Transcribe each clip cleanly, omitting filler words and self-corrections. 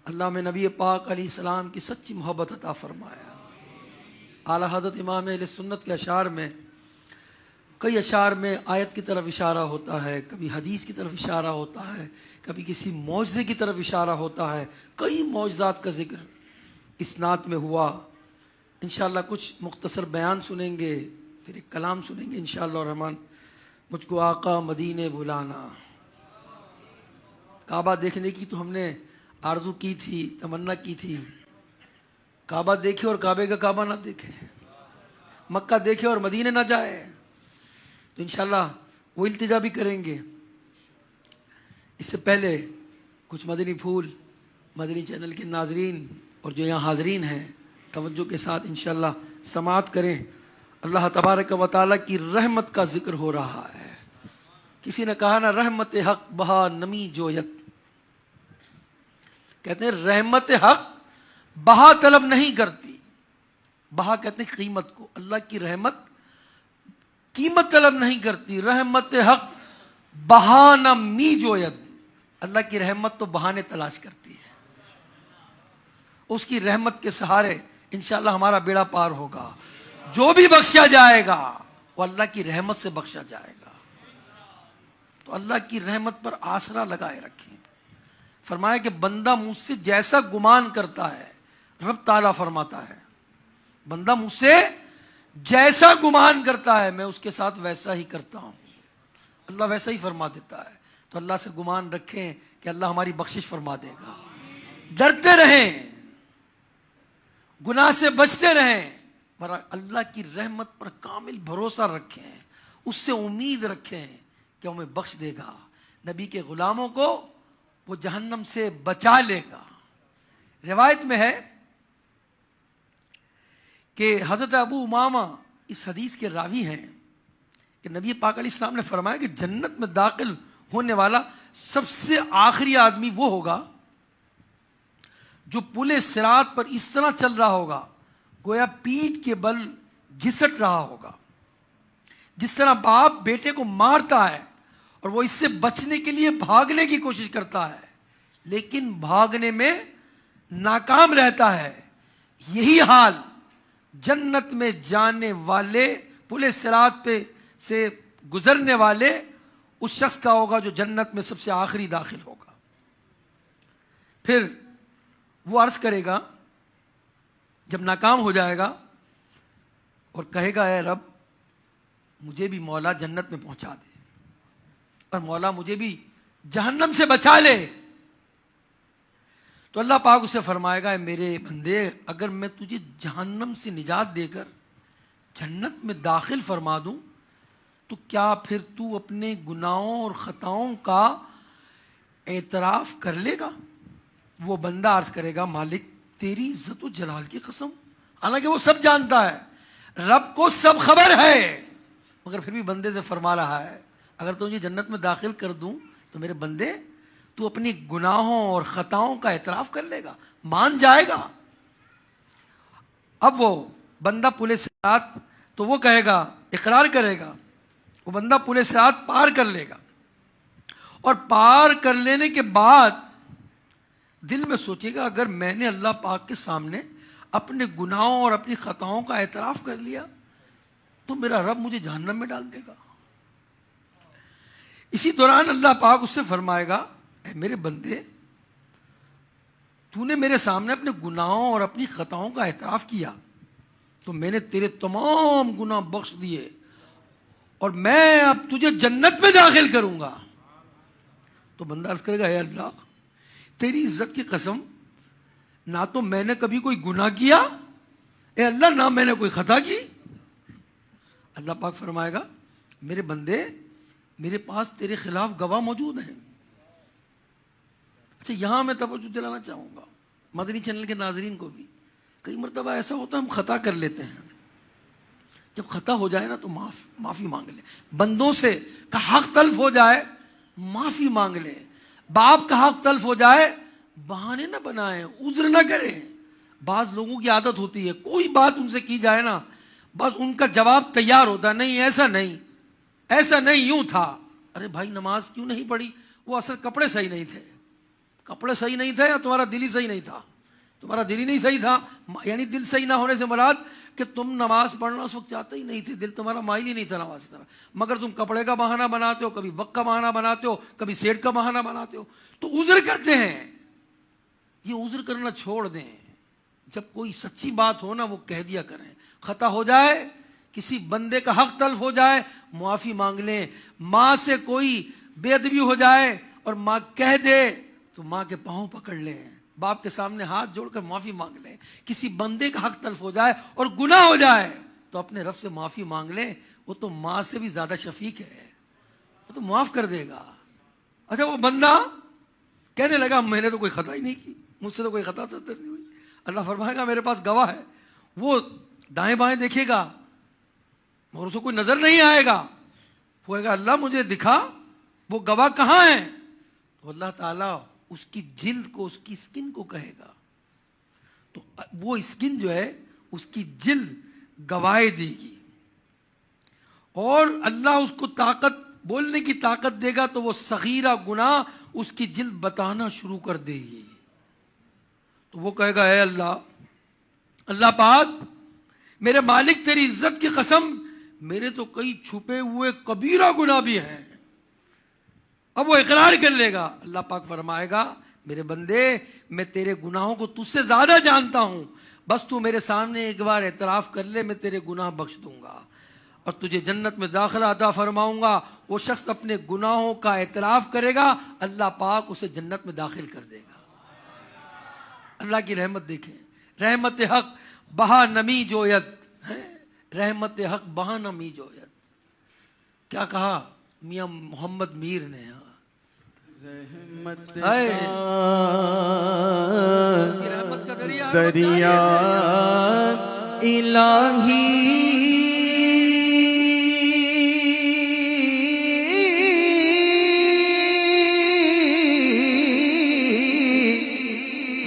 اللہ میں نبی پاک علیہ السلام کی سچی محبت عطا فرمایا۔ اعلیٰ حضرت امام اہل سنت کے اشعار میں کئی اشعار میں آیت کی طرف اشارہ ہوتا ہے، کبھی حدیث کی طرف اشارہ ہوتا ہے، کبھی کسی معجزے کی طرف اشارہ ہوتا ہے۔ کئی معجزات کا ذکر اس نعت میں ہوا۔ انشاءاللہ کچھ مختصر بیان سنیں گے، پھر ایک کلام سنیں گے انشاءاللہ الرحمن۔ مجھ کو آقا مدینے بلانا، کعبہ دیکھنے کی تو ہم نے آرزو کی تھی، تمنا کی تھی۔ کعبہ دیکھے اور کعبے کا کعبہ نہ دیکھے، مکہ دیکھے اور مدینے نہ جائے، تو انشاءاللہ وہ التجا بھی کریں گے۔ اس سے پہلے کچھ مدنی پھول مدنی چینل کے ناظرین اور جو یہاں حاضرین ہیں توجہ کے ساتھ انشاءاللہ سماعت کریں۔ اللہ تبارک و تعالیٰ کی رحمت کا ذکر ہو رہا ہے۔ کسی نے کہا نا، رحمت حق بہا نمی جویت، کہتے ہیں رحمت حق بہا طلب نہیں کرتی۔ بہا کہتے ہیں قیمت کو، اللہ کی رحمت قیمت طلب نہیں کرتی۔ رحمت حق بہانہ می جویت، اللہ کی رحمت تو بہانے تلاش کرتی ہے۔ اس کی رحمت کے سہارے انشاءاللہ ہمارا بیڑا پار ہوگا۔ جو بھی بخشا جائے گا وہ اللہ کی رحمت سے بخشا جائے گا۔ تو اللہ کی رحمت پر آسرا لگائے رکھیں۔ فرمایا کہ بندہ مجھ سے جیسا گمان کرتا ہے، رب تعالیٰ فرماتا ہے بندہ مجھ سے جیسا گمان کرتا ہے میں اس کے ساتھ ویسا ہی کرتا ہوں۔ اللہ ویسا ہی فرما دیتا ہے۔ تو اللہ سے گمان رکھیں کہ اللہ ہماری بخشش فرما دے گا۔ ڈرتے رہیں، گناہ سے بچتے رہیں، پر اللہ کی رحمت پر کامل بھروسہ رکھیں، اس سے امید رکھیں کہ ہمیں بخش دے گا، نبی کے غلاموں کو وہ جہنم سے بچا لے گا۔ روایت میں ہے کہ حضرت ابو امامہ اس حدیث کے راوی ہیں کہ نبی پاک علیہ السلام نے فرمایا کہ جنت میں داخل ہونے والا سب سے آخری آدمی وہ ہوگا جو پل صراط پر اس طرح چل رہا ہوگا گویا پیٹھ کے بل گھسٹ رہا ہوگا۔ جس طرح باپ بیٹے کو مارتا ہے اور وہ اس سے بچنے کے لیے بھاگنے کی کوشش کرتا ہے لیکن بھاگنے میں ناکام رہتا ہے، یہی حال جنت میں جانے والے پل صراط پہ سے گزرنے والے اس شخص کا ہوگا جو جنت میں سب سے آخری داخل ہوگا۔ پھر وہ عرض کرے گا جب ناکام ہو جائے گا اور کہے گا اے رب مجھے بھی مولا جنت میں پہنچا دے اور مولا مجھے بھی جہنم سے بچا لے، تو اللہ پاک اسے فرمائے گا اے میرے بندے اگر میں تجھے جہنم سے نجات دے کر جنت میں داخل فرما دوں تو کیا پھر تو اپنے گناہوں اور خطاؤں کا اعتراف کر لے گا؟ وہ بندہ عرض کرے گا مالک تیری عزت و جلال کی قسم، حالانکہ وہ سب جانتا ہے، رب کو سب خبر ہے، مگر پھر بھی بندے سے فرما رہا ہے اگر تجھے جنت میں داخل کر دوں تو میرے بندے تو اپنی گناہوں اور خطاؤں کا اعتراف کر لے گا، مان جائے گا۔ اب وہ بندہ پل صراط تو وہ کہے گا، اقرار کرے گا، وہ بندہ پل صراط پار کر لے گا اور پار کر لینے کے بعد دل میں سوچے گا اگر میں نے اللہ پاک کے سامنے اپنے گناہوں اور اپنی خطاؤں کا اعتراف کر لیا تو میرا رب مجھے جہنم میں ڈال دے گا۔ اسی دوران اللہ پاک اس سے فرمائے گا اے میرے بندے تو نے میرے سامنے اپنے گناہوں اور اپنی خطاؤں کا اعتراف کیا تو میں نے تیرے تمام گناہ بخش دیے اور میں اب تجھے جنت میں داخل کروں گا۔ تو بندہ عرض کرے گا اے اللہ تیری عزت کی قسم نہ تو میں نے کبھی کوئی گناہ کیا اے اللہ نہ میں نے کوئی خطا کی۔ اللہ پاک فرمائے گا میرے بندے میرے پاس تیرے خلاف گواہ موجود ہیں۔ اچھا یہاں میں توجہ دلانا چاہوں گا مدنی چینل کے ناظرین کو بھی، کئی مرتبہ ایسا ہوتا ہے ہم خطا کر لیتے ہیں، جب خطا ہو جائے نا تو معافی مانگ لیں، بندوں سے کا حق تلف ہو جائے معافی مانگ لیں، باپ کا حق تلف ہو جائے بہانے نہ بنائیں، عذر نہ کریں۔ بعض لوگوں کی عادت ہوتی ہے کوئی بات ان سے کی جائے نا بس ان کا جواب تیار ہوتا ہے، نہیں ایسا نہیں یوں تھا۔ ارے بھائی نماز کیوں نہیں پڑھی؟ وہ اصل کپڑے صحیح نہیں تھے، کپڑے صحیح نہیں تھے یا تمہارا دل ہی صحیح نہیں تھا؟ تمہارا دل ہی نہیں صحیح تھا، یعنی دل صحیح نہ ہونے سے مراد کہ تم نماز پڑھنا اس وقت چاہتے ہی نہیں تھے، دل تمہارا مائل ہی نہیں تھا نماز کی طرف، مگر تم کپڑے کا بہانہ بناتے ہو، کبھی وقت کا بہانہ بناتے ہو، کبھی سیٹ کا بہانہ بناتے ہو، تو عذر کرتے ہیں۔ یہ عذر کرنا چھوڑ دیں، جب کوئی سچی بات ہو نا وہ کہہ دیا کریں، خطا ہو جائے، کسی بندے کا حق تلف ہو جائے، معافی مانگ لیں۔ ماں سے کوئی بے ادبی ہو جائے اور ماں کہہ دے تو ماں کے پاؤں پکڑ لیں، باپ کے سامنے ہاتھ جوڑ کر معافی مانگ لیں۔ کسی بندے کا حق تلف ہو جائے اور گناہ ہو جائے تو اپنے رب سے معافی مانگ لیں، وہ تو ماں سے بھی زیادہ شفیق ہے، وہ تو معاف کر دے گا۔ اچھا وہ بندہ کہنے لگا میں نے تو کوئی خطا ہی نہیں کی، مجھ سے تو کوئی خطا صدر نہیں ہوئی، اللہ فرمائے گا میرے پاس گواہ ہے، وہ دائیں بائیں دیکھے گا اور اسے کوئی نظر نہیں آئے گا، وہ کہے گا اللہ مجھے دکھا وہ گواہ کہاں ہیں، تو اللہ تعالیٰ اس کی جلد کو، اس کی سکن کو کہے گا، تو وہ سکن جو ہے اس کی جلد گواہی دے گی، اور اللہ اس کو طاقت، بولنے کی طاقت دے گا، تو وہ صغیرہ گناہ اس کی جلد بتانا شروع کر دے گی۔ تو وہ کہے گا اے اللہ، اللہ پاک میرے مالک تیری عزت کی قسم، میرے تو کئی چھپے ہوئے کبیرہ گناہ بھی ہیں۔ اب وہ اقرار کر لے گا، اللہ پاک فرمائے گا میرے بندے میں تیرے گناہوں کو تجھ سے زیادہ جانتا ہوں، بس تو میرے سامنے ایک بار اعتراف کر لے، میں تیرے گناہ بخش دوں گا اور تجھے جنت میں داخلہ عطا فرماؤں گا۔ وہ شخص اپنے گناہوں کا اعتراف کرے گا، اللہ پاک اسے جنت میں داخل کر دے گا۔ اللہ کی رحمت دیکھیں، رحمت حق بہا نمی جوید، رحمت حق بہا نمی جوید، کیا کہا میاں محمد میر نے، رحمت کا دریا الہی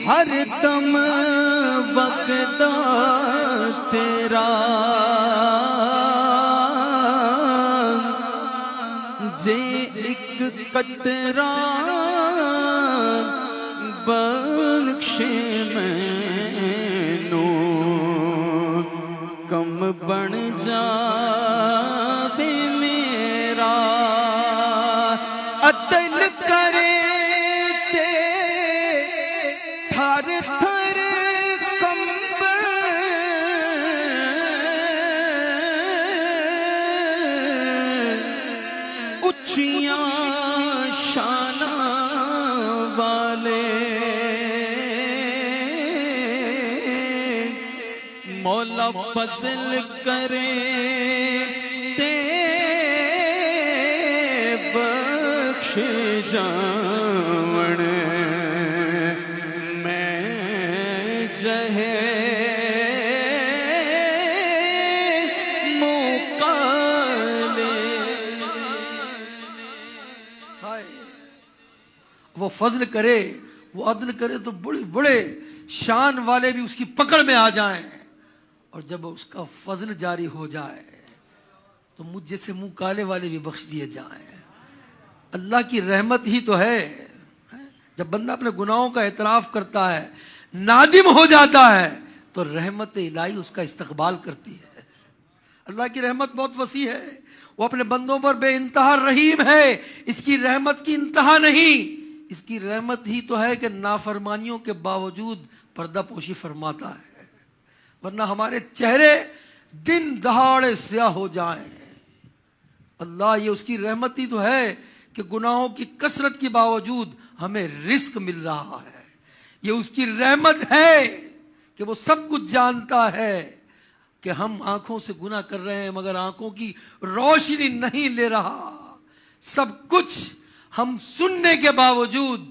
ہر دم وقت تیرا جے ایک قطرہ بخش مینوں کم بن جاوے میرا عدل کرے تے تھر تھر کمبے اچھیاں شاناں والے مولا فضل کرے تے بخش جاون میں جہے وہ فضل کرے، وہ عدل کرے تو بڑے بڑے شان والے بھی اس کی پکڑ میں آ جائیں، اور جب اس کا فضل جاری ہو جائے تو مجھ جیسے منہ کالے والے بھی بخش دیے جائیں۔ اللہ کی رحمت ہی تو ہے، جب بندہ اپنے گناہوں کا اعتراف کرتا ہے، نادم ہو جاتا ہے، تو رحمت الہی اس کا استقبال کرتی ہے۔ اللہ کی رحمت بہت وسیع ہے، وہ اپنے بندوں پر بے انتہا رحیم ہے، اس کی رحمت کی انتہا نہیں، اس کی رحمت ہی تو ہے کہ نافرمانیوں کے باوجود پردہ پوشی فرماتا ہے، ورنہ ہمارے چہرے دن دہاڑے سیاہ ہو جائیں۔ اللہ یہ اس کی رحمت ہی تو ہے کہ گناہوں کی کثرت کے باوجود ہمیں رزق مل رہا ہے، یہ اس کی رحمت ہے کہ وہ سب کچھ جانتا ہے کہ ہم آنکھوں سے گناہ کر رہے ہیں مگر آنکھوں کی روشنی نہیں لے رہا، سب کچھ ہم سننے کے باوجود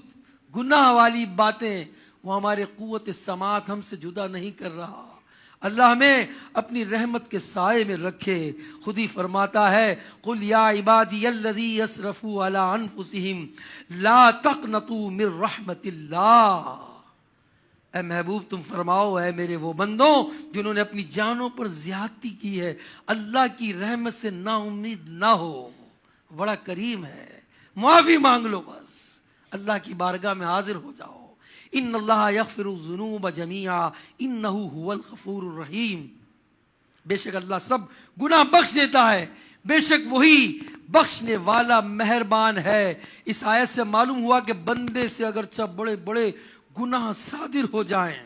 گناہ والی باتیں وہ ہمارے قوت سماعت ہم سے جدا نہیں کر رہا۔ اللہ ہمیں اپنی رحمت کے سائے میں رکھے، خود ہی فرماتا ہے قل یا عبادی الذی اسرفوا علی انفسہم لا تقنطوا من رحمت اللہ، اے محبوب تم فرماؤ اے میرے وہ بندوں جنہوں نے اپنی جانوں پر زیادتی کی ہے، اللہ کی رحمت سے نا امید نہ ہو، بڑا کریم ہے، معافی مانگ لو، بس اللہ کی بارگاہ میں حاضر ہو جاؤ. ان اللہ یغفر الذنوب جميعا انہ هو الغفور الرحیم. بے شک اللہ سب گناہ بخش دیتا ہے، بے شک وہی بخشنے والا مہربان ہے. اس آیت سے معلوم ہوا کہ بندے سے اگرچہ بڑے بڑے گناہ صادر ہو جائیں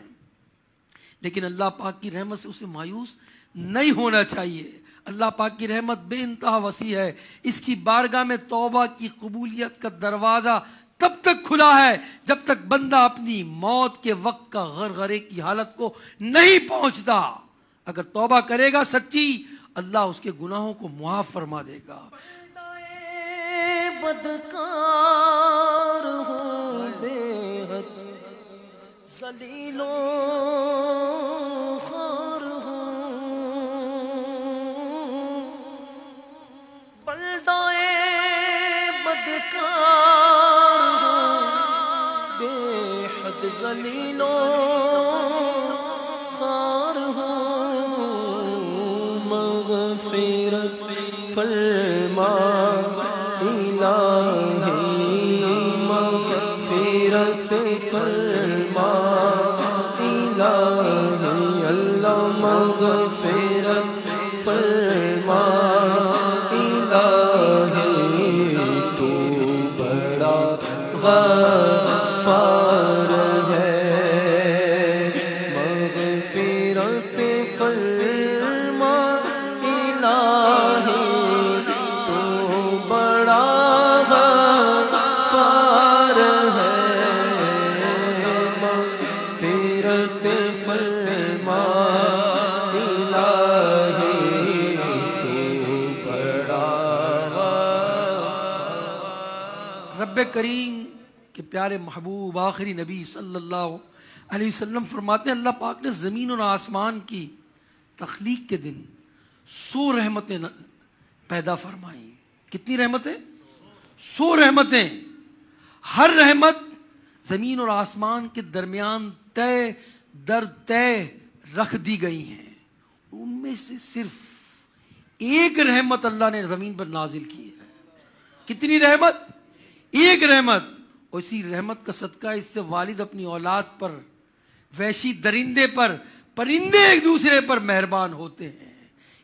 لیکن اللہ پاک کی رحمت سے اسے مایوس نہیں ہونا چاہیے. اللہ پاک کی رحمت بے انتہا وسیع ہے. اس کی بارگاہ میں توبہ کی قبولیت کا دروازہ تب تک کھلا ہے جب تک بندہ اپنی موت کے وقت کا غرغرے کی حالت کو نہیں پہنچتا. اگر توبہ کرے گا سچی، اللہ اس کے گناہوں کو معاف فرما دے گا. بدکار ہوں بے حد ذلیل و خوار ہوں، بلدائے بدکار ہوں بے حد ذلیل و خوار ہوں، مغفرت فرما الہی، مغفرت فرما الہی، اللہ مغفرت فرما الہی، تو بڑا غفار ہے، مغفرت فرما الہی، تو بڑا غفار ہے، مغفرت فرما الہی، تو بڑا رب کریم کے پیارے محبوب آخری نبی صلی اللہ علیہ وسلم فرماتے ہیں اللہ پاک نے زمین اور آسمان کی تخلیق کے دن 100 رحمتیں پیدا فرمائی. کتنی رحمتیں؟ 100 رحمتیں. ہر رحمت زمین اور آسمان کے درمیان طے در طے رکھ دی گئی ہیں. ان میں سے صرف ایک رحمت اللہ نے زمین پر نازل کی ہے. کتنی رحمت؟ ایک رحمت. اور اسی رحمت کا صدقہ اس سے والد اپنی اولاد پر، وحشی درندے پر، پرندے ایک دوسرے پر مہربان ہوتے ہیں.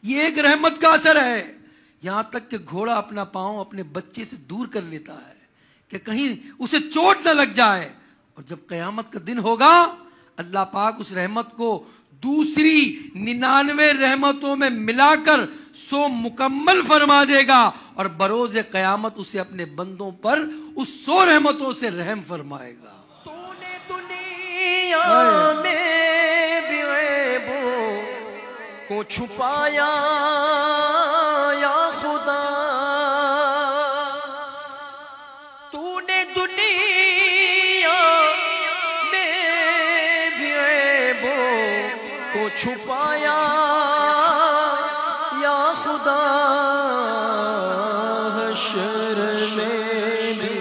یہ ایک رحمت کا اثر ہے. یہاں تک کہ گھوڑا اپنا پاؤں اپنے بچے سے دور کر لیتا ہے کہ کہیں اسے چوٹ نہ لگ جائے. اور جب قیامت کا دن ہوگا اللہ پاک اس رحمت کو دوسری 99 رحمتوں میں ملا کر 100 مکمل فرما دے گا اور بروز قیامت اسے اپنے بندوں پر اس 100 رحمتوں سے رحم فرمائے گا. تو نے دنیا میں بھی عیبوں کو چھپایا یا خدا، تو نے دنیا میں بھی عیبوں کو چھپایا یا خدا، حشر میں بھی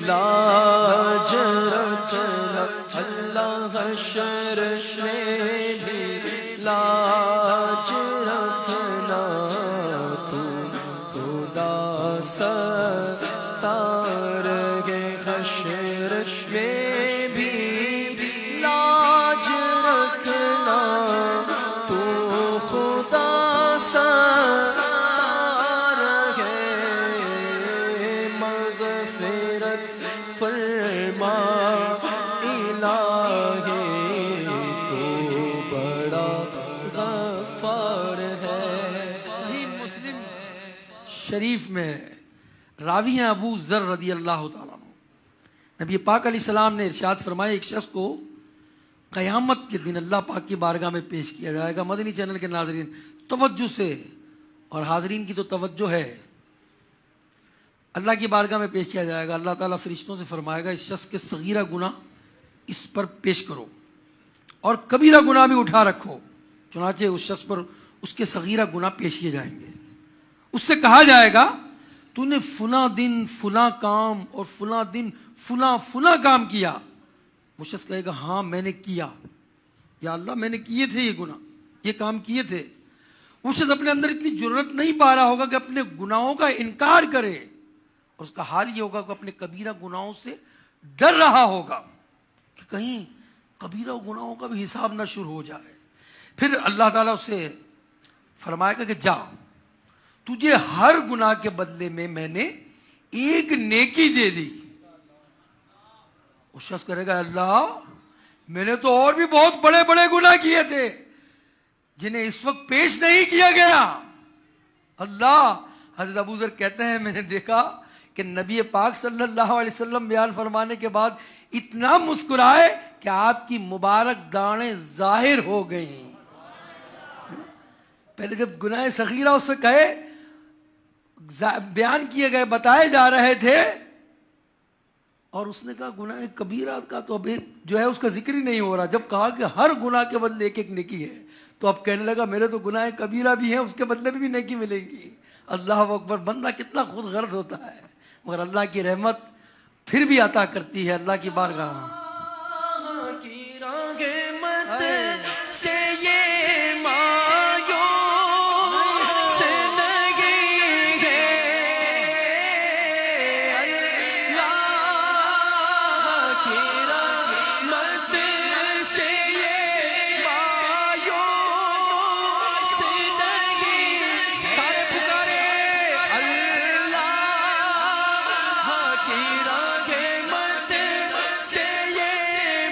لاج رکھنا اللہ، حشر میں بھی لاج رکھنا، تو خدا ستار گے، حشر میں بھی لاج رکھنا، تو خدا ستار گے، مغفرت فرما الہی، تو بڑا غفار ہے. صحیح مسلم شریف میں راوی ہیں ابو ذر رضی اللہ تعالیٰ عنہ. نبی پاک علیہ السلام نے ارشاد فرمایا ایک شخص کو قیامت کے دن اللہ پاک کی بارگاہ میں پیش کیا جائے گا. مدنی چینل کے ناظرین توجہ سے، اور حاضرین کی تو توجہ ہے، اللہ کی بارگاہ میں پیش کیا جائے گا. اللہ تعالیٰ فرشتوں سے فرمائے گا اس شخص کے صغیرہ گناہ اس پر پیش کرو اور کبیرہ گناہ بھی اٹھا رکھو. چنانچہ اس شخص پر اس کے صغیرہ گناہ پیش کیے جائیں گے. اس سے کہا جائے گا تو نے فلاں دن فلاں کام اور فلاں دن فلاں فلاں کام کیا. وہ شخص کہے گا ہاں میں نے کیا یا اللہ میں نے کیے تھے، یہ گناہ یہ کام کیے تھے. وہ شخص اپنے اندر اتنی جرت نہیں پا رہا ہوگا کہ اپنے گناہوں کا انکار کرے، اور اس کا حال یہ ہوگا کہ اپنے کبیرہ گناہوں سے ڈر رہا ہوگا کہ کہیں کبیرہ گناہوں کا بھی حساب نہ شروع ہو جائے. پھر اللہ تعالیٰ اسے فرمائے گا کہ جا، تجھے ہر گناہ کے بدلے میں نے ایک نیکی دے دی. اس شخص کرے گا اللہ میں نے تو اور بھی بہت بڑے بڑے گناہ کیے تھے جنہیں اس وقت پیش نہیں کیا گیا. اللہ، حضرت ابو ذر کہتے ہیں میں نے دیکھا کہ نبی پاک صلی اللہ علیہ وسلم بیان فرمانے کے بعد اتنا مسکرائے کہ آپ کی مبارک داڑیں ظاہر ہو گئیں. پہلے جب گناہ صغیرہ اس سے کہے بیان کیے گئے، بتائے جا رہے تھے، اور اس نے کہا گناہ کبیرہ کا تو اب جو ہے اس کا ذکر ہی نہیں ہو رہا. جب کہا کہ ہر گناہ کے بدلے ایک ایک نیکی ہے تو اب کہنے لگا میرے تو گناہ کبیرہ بھی ہیں، اس کے بدلے میں بھی نیکی ملے گی. اللہ اکبر. بندہ کتنا خود غرض ہوتا ہے، مگر اللہ کی رحمت پھر بھی عطا کرتی ہے. اللہ کی بارگاہ کی رحمت سے یہ مایوں سے لگی ہے، اللہ کی رحمت سے یہ مایوں سے لگی ہے. سارے پکارے اللہ کی رحمت سے یہ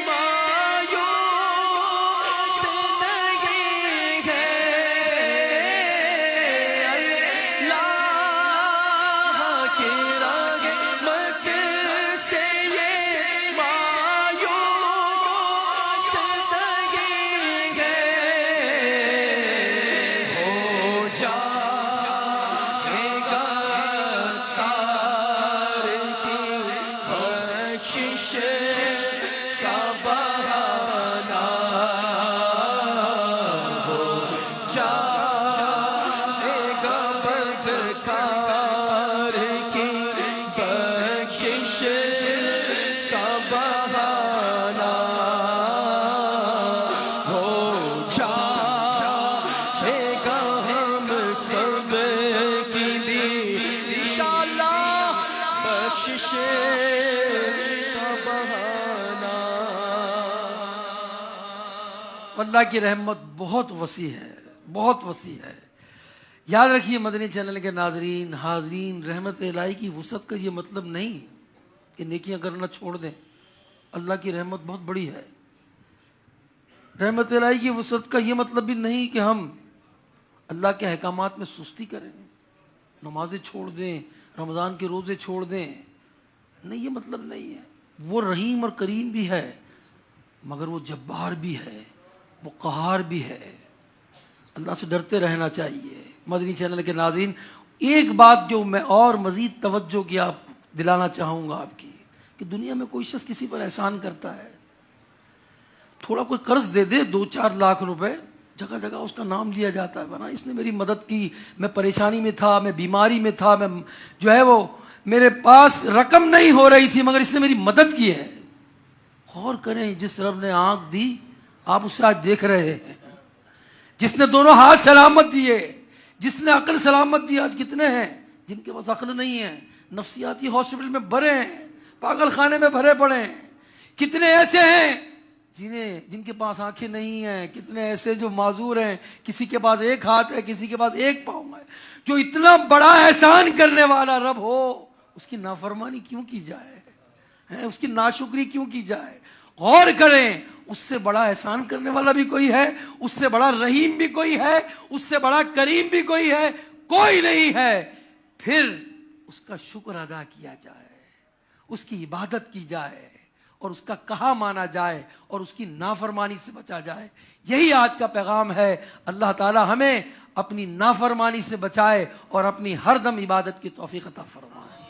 مایوں سے لگی ہے، اللہ کی رحمت سے یہ مایوں سے لگی ہے. ہو جائے گا تار کی بخشش کا بہانہ، ہو جائے گا بدکار کی بخشش کا بہانہ، ہو جائے گا ہم سب کی بھی انشاءاللہ بخشش کا بہانہ. اللہ کی رحمت بہت وسیع ہے، بہت وسیع ہے. یاد رکھیے مدنی چینل کے ناظرین، حاضرین، رحمت الہی کی وسعت کا یہ مطلب نہیں کہ نیکیاں کرنا چھوڑ دیں. اللہ کی رحمت بہت بڑی ہے. رحمت الہی کی وسعت کا یہ مطلب بھی نہیں کہ ہم اللہ کے احکامات میں سستی کریں، نمازیں چھوڑ دیں، رمضان کے روزے چھوڑ دیں. نہیں، یہ مطلب نہیں ہے. وہ رحیم اور کریم بھی ہے مگر وہ جبار بھی ہے، وہ قہار بھی ہے. اللہ سے ڈرتے رہنا چاہیے. مدنی چینل کے ناظرین، ایک بات جو میں اور مزید توجہ کی آپ دلانا چاہوں گا آپ کی، کہ دنیا میں کوئی شخص کسی پر احسان کرتا ہے، تھوڑا کوئی قرض دے دے 2-4 لاکھ روپے، جگہ جگہ اس کا نام لیا جاتا ہے، بنا اس نے میری مدد کی، میں پریشانی میں تھا، میں بیماری میں تھا، میں جو ہے وہ میرے پاس رقم نہیں ہو رہی تھی مگر اس نے میری مدد کی ہے. غور کریں، جس رب نے آنکھ دی آپ اسے آج دیکھ رہے ہیں، جس نے دونوں ہاتھ سلامت دیے، جس نے عقل سلامت دی. آج کتنے ہیں جن کے پاس عقل نہیں ہے، نفسیاتی ہاسپٹل میں بھرے ہیں، پاگل خانے میں بھرے پڑے ہیں. کتنے ایسے ہیں جن کے پاس آنکھیں نہیں ہیں، کتنے ایسے جو معذور ہیں، کسی کے پاس ایک ہاتھ ہے، کسی کے پاس ایک پاؤں ہے. جو اتنا بڑا احسان کرنے والا رب ہو، اس کی نافرمانی کیوں کی جائے، اس کی ناشکری کیوں کی جائے؟ غور کریں، اس سے بڑا احسان کرنے والا بھی کوئی ہے، اس سے بڑا رحیم بھی کوئی ہے، اس سے بڑا کریم بھی کوئی ہے؟ کوئی نہیں ہے. پھر اس کا شکر ادا کیا جائے، اس کی عبادت کی جائے، اور اس کا کہا مانا جائے، اور اس کی نافرمانی سے بچا جائے. یہی آج کا پیغام ہے. اللہ تعالی ہمیں اپنی نافرمانی سے بچائے اور اپنی ہر دم عبادت کی توفیق عطا فرمائے.